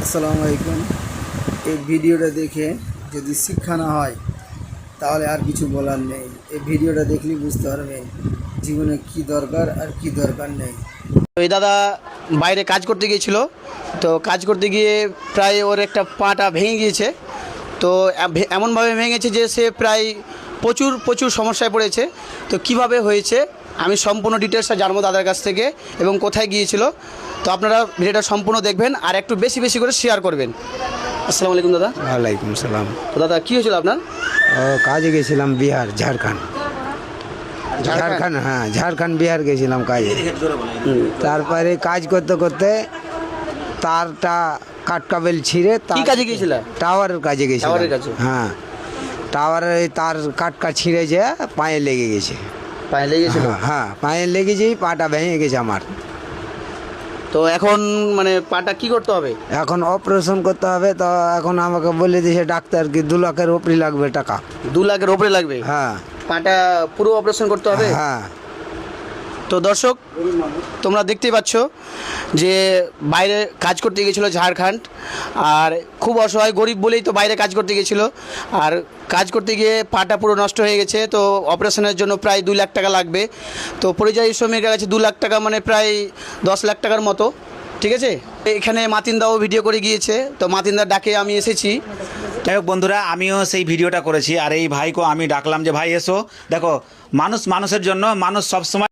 আসসালামু আলাইকুম। এই ভিডিওটা দেখে যদি শিক্ষা না হয় তাহলে আর কিছু বলার নেই। এই ভিডিওটা দেখলেই বুঝতে পারবেন জীবনে কি দরকার আর কি দরকার নেই। ওই দাদা বাইরে কাজ করতে গিয়েছিল, তো কাজ করতে গিয়ে প্রায় ওর একটা পাটা ভেঙে গিয়েছে। তো এমনভাবে ভেঙেছে যে সে প্রায় প্রচুর প্রচুর সমস্যায় পড়েছে। তো কিভাবে হয়েছে আমি সম্পূর্ণ ডিটেলসটা জানবো দাদার কাছ থেকে এবং কোথায় গিয়েছিল। তো আপনারা ভিডিওটা সম্পূর্ণ দেখবেন আর একটু বেশি বেশি করে শেয়ার করবেন। আসসালামু আলাইকুম দাদা। ওয়ালাইকুম সালাম। তো দাদা কী হয়েছিল আপনার? কাজে গেছিলাম বিহার, ঝাড়খণ্ড। হ্যাঁ, ঝাড়খণ্ড বিহার গেছিলাম কাজে। তারপরে কাজ করতে করতে তারটা কাটকাবেল ছিঁড়ে কি কাজে গিয়েছিল? টাওয়ারের কাজে গেছিলাম। টাওয়ারের কাছে? হ্যাঁ, টাওয়ারের তার কাটকা ছিঁড়ে যে পায়ে লেগে গেছে। পায়ে লেগেছিল? হ্যাঁ, পায়ে লেগেছে, পাটা ভেঙে গেছে আমার। তো এখন মানে পাটা কি করতে হবে? এখন অপারেশন করতে হবে। তো এখন আমাকে বলে দিয়েছে ডাক্তার কি 2 লাখের উপরে লাগবে টাকা। 2 লাখের উপরে লাগবে? হ্যাঁ। পাটা পুরো অপারেশন করতে হবে? হ্যাঁ। তো দর্শক, তোমরা দেখতেই পাচ্ছ যে বাইরে কাজ করতে গিয়েছিলো ঝাড়খণ্ড, আর খুব অসহায় গরিব বলেই তো বাইরে কাজ করতে গিয়েছিলো। আর কাজ করতে গিয়ে পাটা পুরো নষ্ট হয়ে গেছে। তো অপারেশনের জন্য প্রায় 2 লাখ টাকা লাগবে। তো পরিযায়ী শ্রমিকের কাছে 2 লাখ টাকা মানে প্রায় 10 লাখ টাকার মতো। ঠিক আছে, এখানে মাতিনদাও ভিডিও করে গিয়েছে, তো মাতিনদার ডাকে আমি এসেছি। যাই হোক বন্ধুরা, আমিও সেই ভিডিওটা করেছি আর এই ভাইকে আমি ডাকলাম যে ভাই এসো, দেখো মানুষ মানুষের জন্য, মানুষ সবসময়